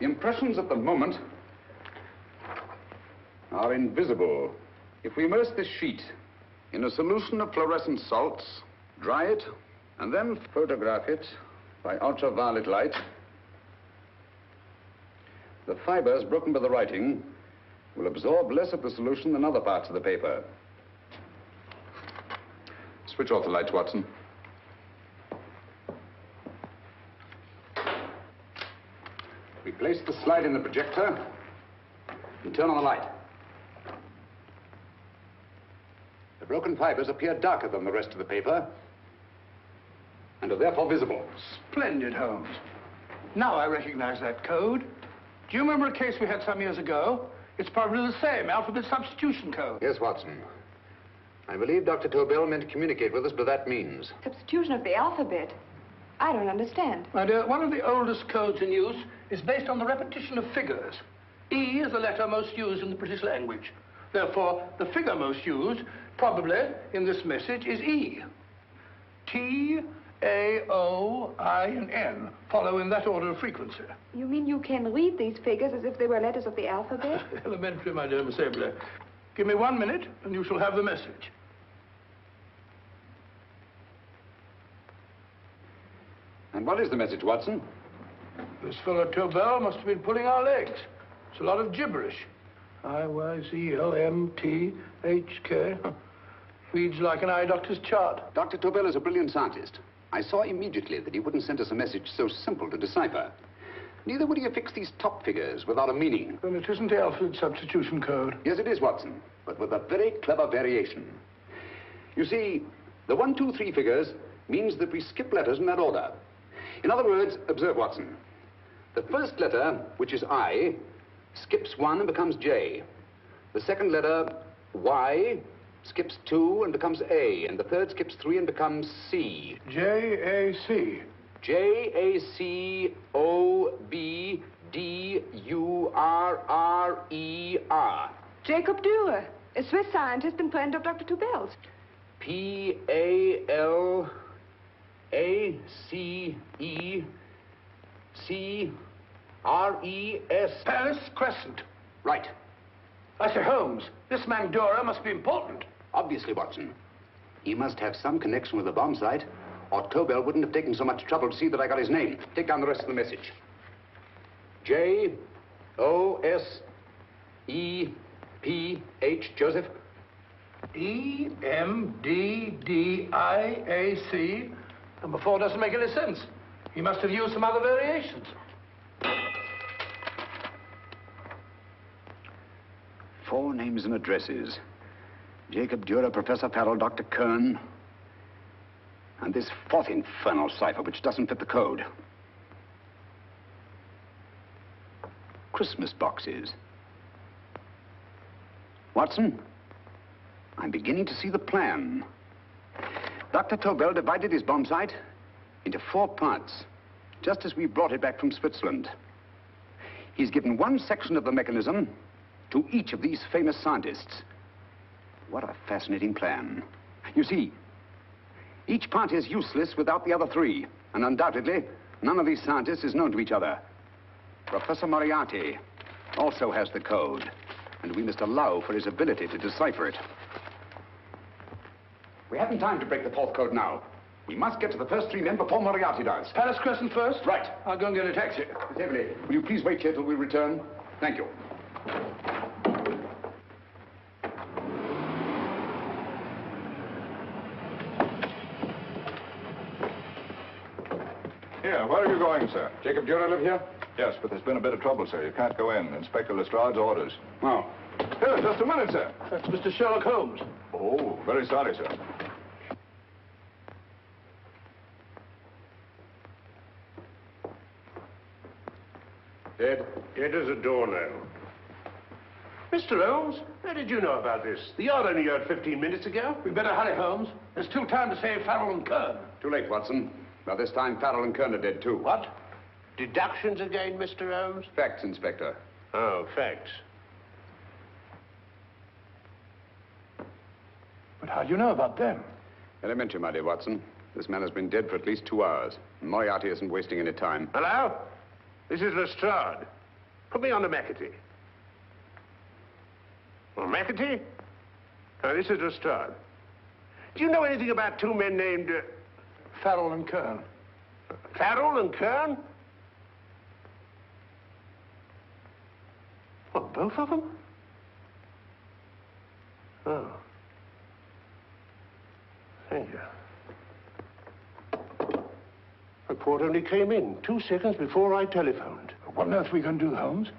The impressions at the moment are invisible. If we immerse this sheet in a solution of fluorescent salts, dry it, and then photograph it by ultraviolet light, the fibers broken by the writing will absorb less of the solution than other parts of the paper. Switch off the lights, Watson. We place the slide in the projector and turn on the light. The broken fibers appear darker than the rest of the paper and are therefore visible. Splendid, Holmes. Now I recognize that code. Do you remember a case we had some years ago? It's probably the same, alphabet substitution code. Yes, Watson. I believe Dr. Tobel meant to communicate with us by that means. Substitution of the alphabet? I don't understand. My dear, one of the oldest codes in use is based on the repetition of figures. E is the letter most used in the British language. Therefore, the figure most used, probably, in this message is E. T, A, O, I, and N follow in that order of frequency. You mean you can read these figures as if they were letters of the alphabet? Elementary, my dear Miss Eberly. Give me 1 minute, and you shall have the message. And what is the message, Watson? This fellow Tobel must have been pulling our legs. It's a lot of gibberish. I-Y-Z-L-M-T-H-K. Reads like an eye doctor's chart. Dr. Tobel is a brilliant scientist. I saw immediately that he wouldn't send us a message so simple to decipher. Neither would he affix these top figures without a meaning. Then it isn't the alphabet substitution code. Yes, it is, Watson, but with a very clever variation. You see, the 1, 2, 3 figures means that we skip letters in that order. In other words, observe, Watson. The first letter, which is I, skips 1 and becomes J. The second letter, Y, skips 2 and becomes A. And the third skips 3 and becomes C. J-A-C. J-A-C-O-B-D-U-R-R-E-R. Jacob Dürer, a Swiss scientist and friend of Dr. Tobel's. P-A-L-A-C-E-C-R-E-S. Paris Crescent. Right. I say, Holmes, this man Dora must be important. Obviously, Watson. He must have some connection with the bomb site, or Tobel wouldn't have taken so much trouble to see that I got his name. Take down the rest of the message. J-O-S-E-P-H, Joseph. E-M-D-D-I-A-C. Number 4 doesn't make any sense. He must have used some other variations. 4 names and addresses. Jacob Dura, Professor Farrell, Dr. Kern. And this 4th infernal cipher, which doesn't fit the code. Christmas boxes. Watson, I'm beginning to see the plan. Dr. Tobel divided his bomb site into 4 parts, just as we brought it back from Switzerland. He's given one section of the mechanism to each of these famous scientists. What a fascinating plan. You see, each part is useless without the other 3, and undoubtedly, none of these scientists is known to each other. Professor Moriarty also has the code, and we must allow for his ability to decipher it. We haven't time to break the 4th code now. We must get to the first 3 men before Moriarty does. Palace Crescent first? Right. I'll go and get a taxi. Miss Everly, will you please wait here till we return? Thank you. Here, where are you going, sir? Jacob Dura live here? Yes, but there's been a bit of trouble, sir. You can't go in. Inspector Lestrade's orders. Oh. Here, just a minute, sir. That's Mr. Sherlock Holmes. Oh, very sorry, sir. Dead as a doornail. Mr. Holmes, how did you know about this? The yard only heard 15 minutes ago. We better hurry, Holmes. There's still time to save Farrell and Kern. Too late, Watson. By this time, Farrell and Kern are dead, too. What? Deductions again, Mr. Holmes? Facts, Inspector. Oh, facts. But how do you know about them? Elementary, my dear Watson. This man has been dead for at least 2 hours. Moriarty isn't wasting any time. Hello? This is Lestrade. Put me on to McAtee. Well, McAtee? No, this is Lestrade. Do you know anything about 2 men named Farrell and Kern? Farrell and Kern? What, both of them? Oh. Thank you. Report only came in 2 seconds before I telephoned. What on earth are we going to do, Holmes?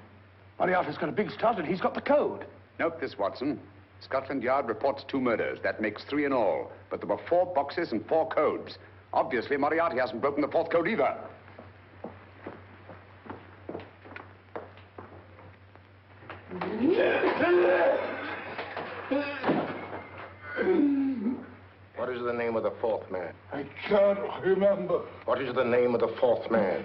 Moriarty's got a big start and he's got the code. Note this, Watson. Scotland Yard reports 2 murders. That makes 3 in all. But there were 4 boxes and 4 codes. Obviously, Moriarty hasn't broken the 4th code either. What is the name of the 4th man? I can't remember. What is the name of the 4th man?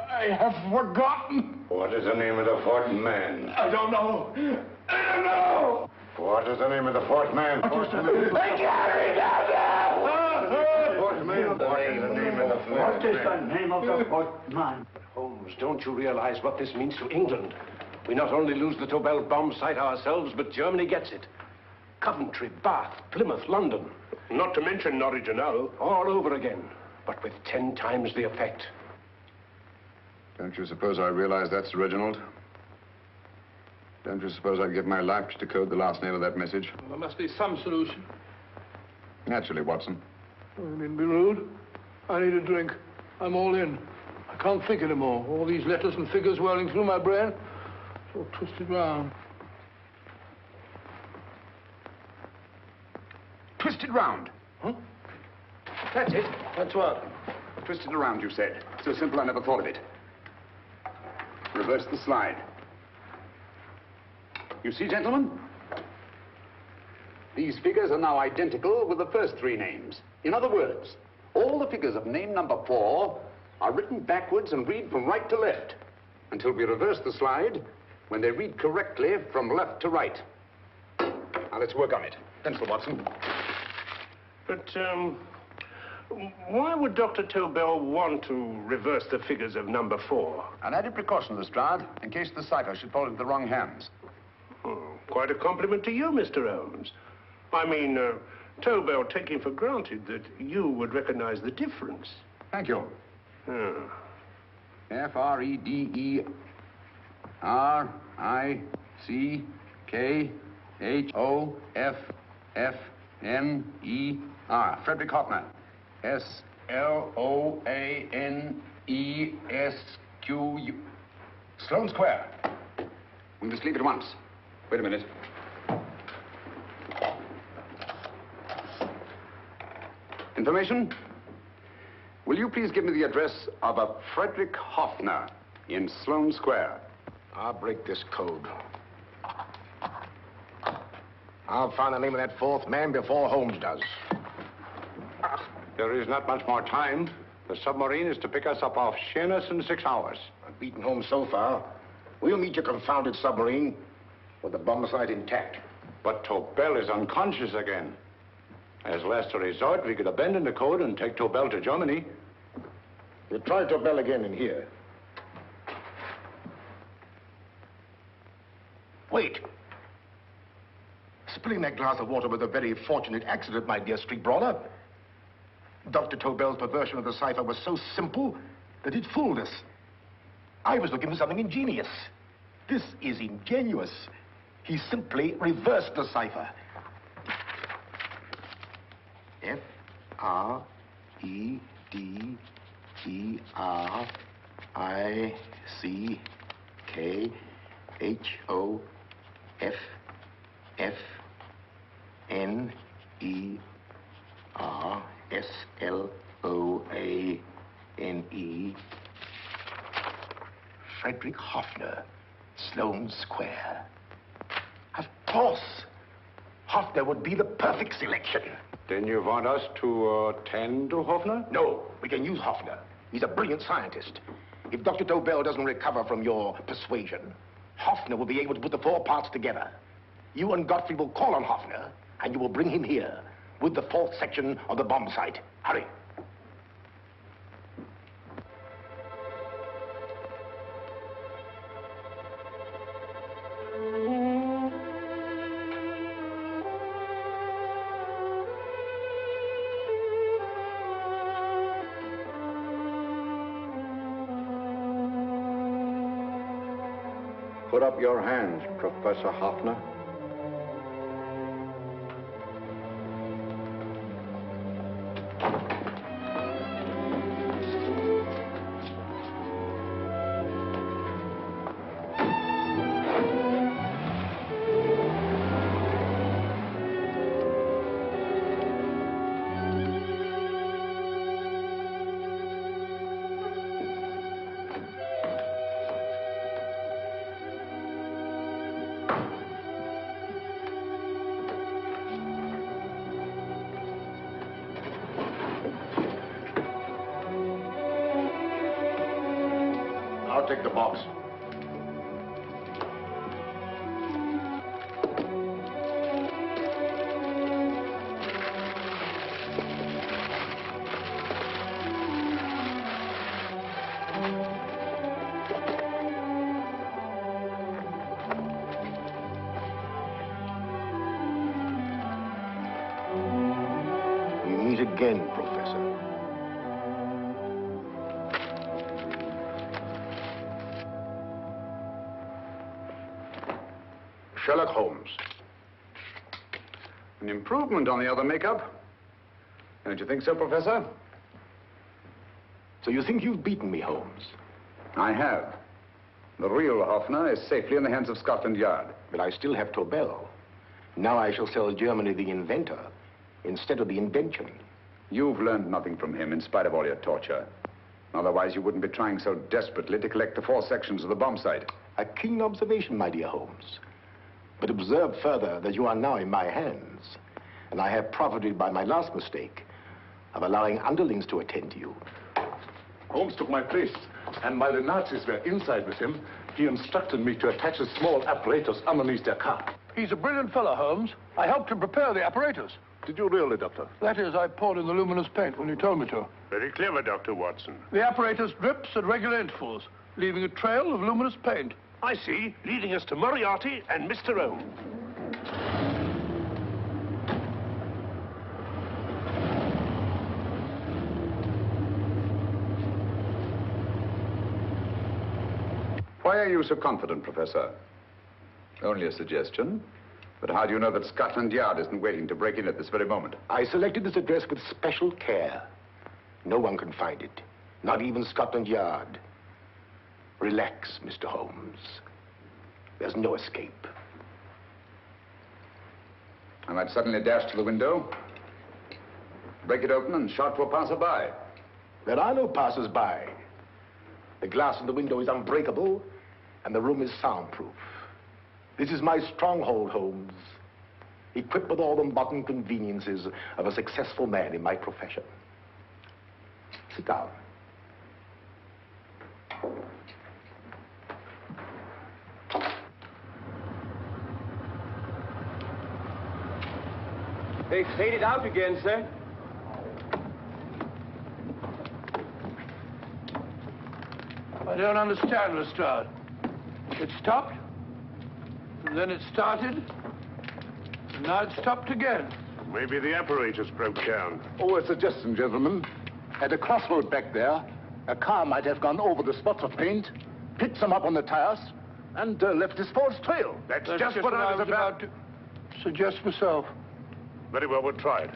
I have forgotten. What is the name of the 4th man? I don't know. I don't know. What is the name of the 4th man? I can't remember. What is the name of the 4th man? Holmes, don't you realize what this means to England? We not only lose the Tobel bomb site ourselves, but Germany gets it. Coventry, Bath, Plymouth, London. Not to mention Norwich and Hull. All over again, but with 10 times the effect. Don't you suppose I realize that's Reginald? Don't you suppose I'd give my life to decode the last name of that message? Well, there must be some solution. Naturally, Watson. I needn't be rude. I need a drink. I'm all in. I can't think anymore. All these letters and figures whirling through my brain. It's all twisted round. Twisted round. Huh? That's it. That's what? Twisted around, you said. So simple, I never thought of it. Reverse the slide. You see, gentlemen? These figures are now identical with the first 3 names. In other words, all the figures of name number 4 are written backwards and read from right to left until we reverse the slide when they read correctly from left to right. Now, let's work on it. Pencil, Watson. But, Why would Dr. Tobel want to reverse the figures of number 4? An added precaution, Lestrade, in case the cipher should fall into the wrong hands. Oh, quite a compliment to you, Mr. Holmes. I mean, Tobel taking for granted that you would recognize the difference. Thank you. F-R-E-D-E-R-I-C-K-H-O-F-F-N-E-R. Frederick Hoffner. S-L-O-A-N-E-S-Q-U. Sloane Square. We must leave at once. Wait a minute. Information? Will you please give me the address of a Frederick Hoffner in Sloane Square? I'll break this code. I'll find the name of that fourth man before Holmes does. There is not much more time. The submarine is to pick us up off Sheerness in 6 hours. I've beaten Holmes so far. We'll meet your confounded submarine with the bomb site intact. But Tobel is unconscious again. As last resort, we could abandon the code and take Tobel to Germany. We'll try Tobel again in here. Wait. Spilling that glass of water was a very fortunate accident, my dear street brawler. Dr. Tobel's perversion of the cipher was so simple that it fooled us. I was looking for something ingenious. This is ingenuous. He simply reversed the cipher. F-R-E-D-E-R-I-C-K-H-O-F-F-N-E-R-S-L-O-A-N-E. Frederick Hoffner, Sloane Square. Of course. Hoffner would be the perfect selection. Then you want us to attend to Hoffner? No, we can use Hoffner. He's a brilliant scientist. If Dr. Tobel doesn't recover from your persuasion, Hoffner will be able to put the 4 parts together. You and Godfrey will call on Hoffner, and you will bring him here with the 4th section of the bomb site. Hurry. Put up your hands, Professor Hoffner. I'll take the box. We meet again, Professor. Sherlock Holmes. An improvement on the other makeup. Don't you think so, Professor? So you think you've beaten me, Holmes? I have. The real Hoffner is safely in the hands of Scotland Yard. But I still have Tobel. Now I shall sell Germany the inventor instead of the invention. You've learned nothing from him in spite of all your torture. Otherwise, you wouldn't be trying so desperately to collect the 4 sections of the bomb site. A keen observation, my dear Holmes. But observe further that you are now in my hands, and I have profited by my last mistake of allowing underlings to attend to you. Holmes took my place, and while the Nazis were inside with him, he instructed me to attach a small apparatus underneath their car. He's a brilliant fellow, Holmes. I helped him prepare the apparatus. Did you really, Doctor? That is, I poured in the luminous paint when you told me to. Very clever, Dr. Watson. The apparatus drips at regular intervals, leaving a trail of luminous paint. I see, leading us to Moriarty and Mr. Holmes. Why are you so confident, Professor? Only a suggestion. But how do you know that Scotland Yard isn't waiting to break in at this very moment? I selected this address with special care. No one can find it, not even Scotland Yard. Relax, Mr. Holmes. There's no escape. I might suddenly dash to the window, break it open, and shout to a passerby. There are no passers-by. The glass in the window is unbreakable, and the room is soundproof. This is my stronghold, Holmes, equipped with all the modern conveniences of a successful man in my profession. Sit down. They faded out again, sir. I don't understand, Lestrade. It stopped, and then it started, and now it stopped again. Maybe the apparatus broke down. Oh, a suggestion, gentlemen. At a crossroad back there, a car might have gone over the spots of paint, picked some up on the tires, and left his false trail. That's just what I was about to suggest myself. Very well, we'll try it.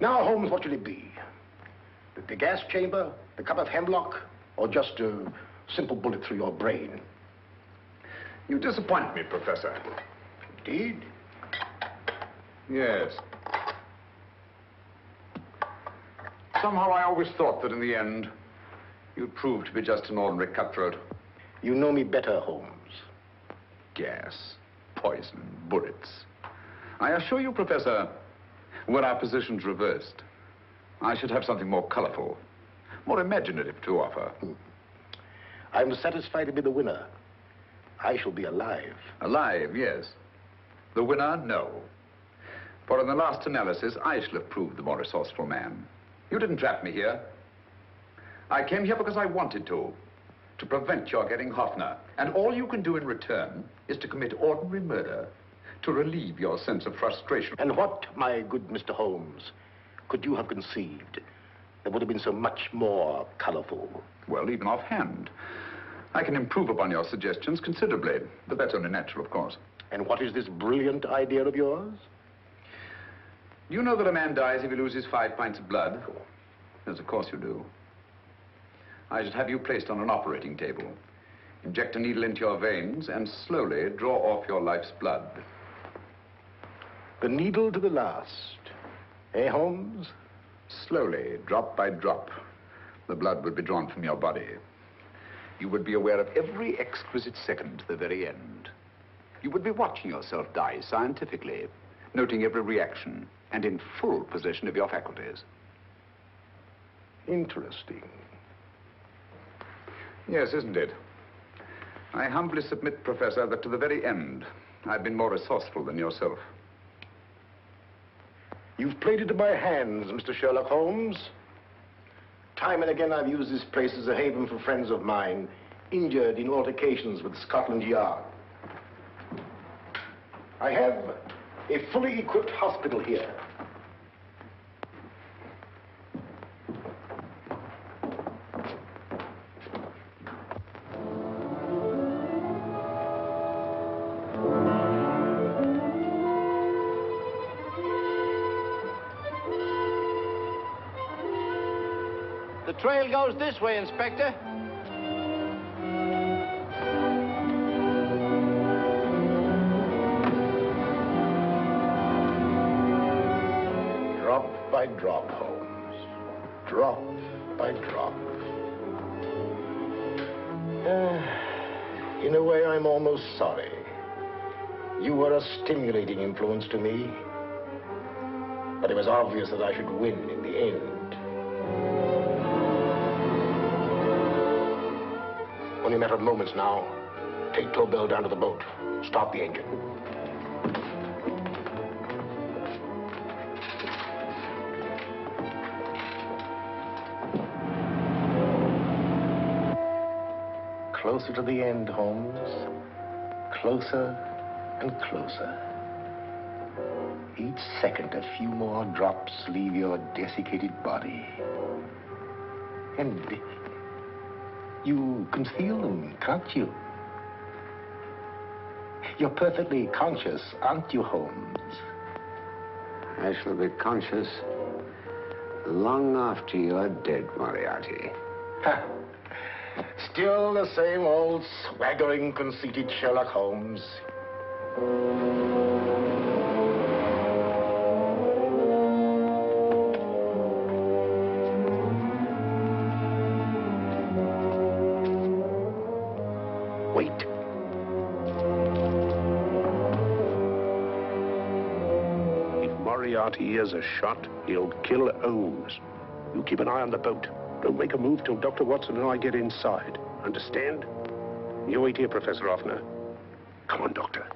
Now, Holmes, what should it be? The gas chamber, the cup of hemlock, or just a simple bullet through your brain? You disappoint me, Professor. Indeed? Yes. Somehow I always thought that in the end, you'd prove to be just an ordinary cutthroat. You know me better, Holmes. Gas, poison, bullets. I assure you, Professor, were our positions reversed, I should have something more colorful, more imaginative to offer. I'm satisfied to be the winner. I shall be alive. Alive, yes. The winner, no. For in the last analysis, I shall have proved the more resourceful man. You didn't trap me here. I came here because I wanted to prevent your getting Hoffner. And all you can do in return is to commit ordinary murder to relieve your sense of frustration. And what, my good Mr. Holmes, could you have conceived that would have been so much more colorful? Well, even offhand, I can improve upon your suggestions considerably, but that's only natural, of course. And what is this brilliant idea of yours? You know that a man dies if he loses 5 pints of blood? Yes, of course you do. I should have you placed on an operating table, inject a needle into your veins, and slowly draw off your life's blood. The needle to the last. Eh, Holmes? Slowly, drop by drop, the blood would be drawn from your body. You would be aware of every exquisite second to the very end. You would be watching yourself die scientifically, noting every reaction, and in full possession of your faculties. Interesting. Yes, isn't it? I humbly submit, Professor, that to the very end, I've been more resourceful than yourself. You've played into my hands, Mr. Sherlock Holmes. Time and again, I've used this place as a haven for friends of mine, injured in altercations with Scotland Yard. I have a fully equipped hospital here. The trail goes this way, Inspector. Drop by drop, Holmes. Drop by drop. In a way, I'm almost sorry. You were a stimulating influence to me. But it was obvious that I should win in the end. Only a matter of moments now. Take Tobel down to the boat. Start the engine. Closer to the end, Holmes. Closer and closer. Each second, a few more drops leave your desiccated body. And you can feel them, can't you? You're perfectly conscious, aren't you, Holmes? I shall be conscious long after you're dead, Moriarty. Ha! Still the same old swaggering, conceited Sherlock Holmes. Wait. If Moriarty hears a shot, he'll kill Holmes. You keep an eye on the boat. Don't make a move till Dr. Watson and I get inside. Understand? You wait here, Professor Hoffner. Come on, Doctor.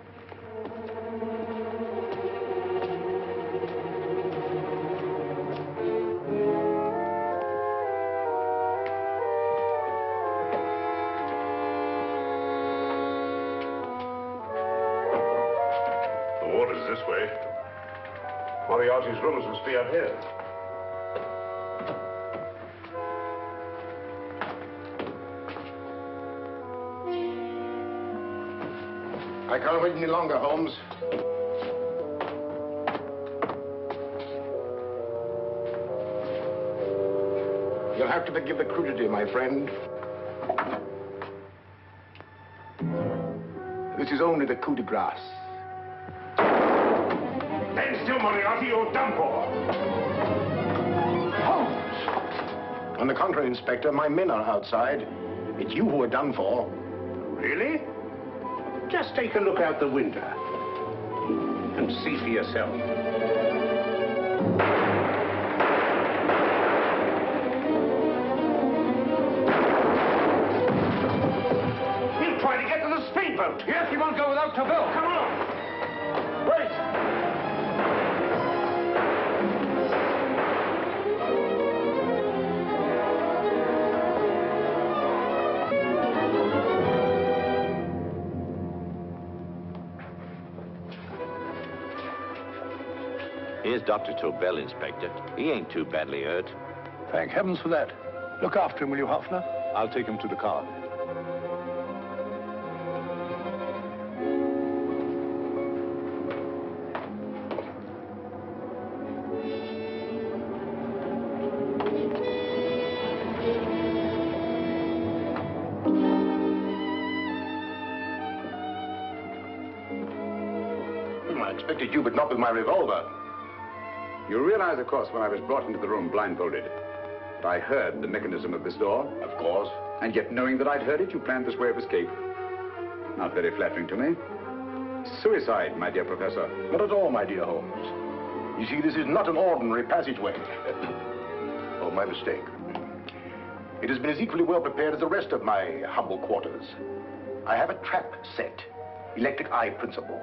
The water's this way. Moriarty's rooms must be out here. I can't wait any longer, Holmes. You'll have to forgive the crudity, my friend. This is only the coup de grace. Stand still, Moriarty, you're done for. Holmes! On the contrary, Inspector, my men are outside. It's you who are done for. Really? Just take a look out the window and see for yourself. He'll try to get to the speedboat. Yes, he won't go without Tobel. Come on. Wait. Here's Dr. Tobel, Inspector. He ain't too badly hurt. Thank heavens for that. Look after him, will you, Hoffner? I'll take him to the car. I expected you, but not with my revolver. You realize, of course, when I was brought into the room blindfolded, that I heard the mechanism of this door? Of course. And yet, knowing that I'd heard it, you planned this way of escape. Not very flattering to me. Suicide, my dear Professor. Not at all, my dear Holmes. You see, this is not an ordinary passageway. Oh, my mistake. It has been as equally well prepared as the rest of my humble quarters. I have a trap set, electric eye principle.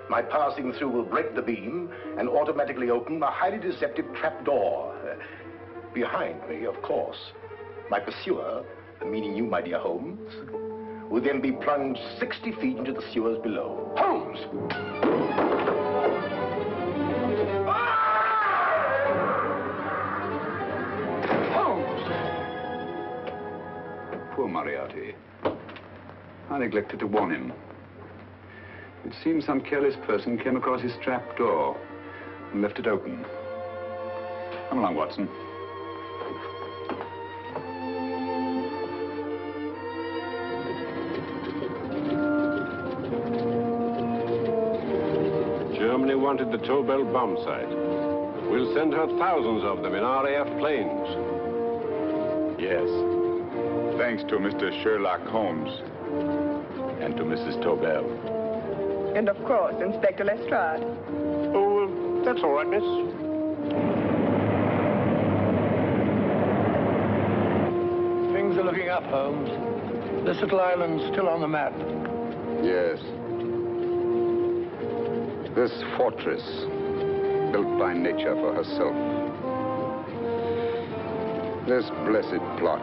My passing through will break the beam and automatically open a highly deceptive trap door. Behind me, of course, my pursuer, meaning you, my dear Holmes, will then be plunged 60 feet into the sewers below. Holmes! Holmes! Poor Moriarty. I neglected to warn him. It seems some careless person came across his trap door and left it open. Come along, Watson. Germany wanted the Tobel bomb site. We'll send her thousands of them in RAF planes. Yes. Thanks to Mr. Sherlock Holmes and to Mrs. Tobel. And of course, Inspector Lestrade. Oh, that's all right, miss. Things are looking up, Holmes. This little island's still on the map. Yes. This fortress, built by nature for herself. This blessed plot.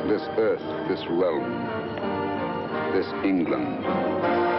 This earth, this realm. This England.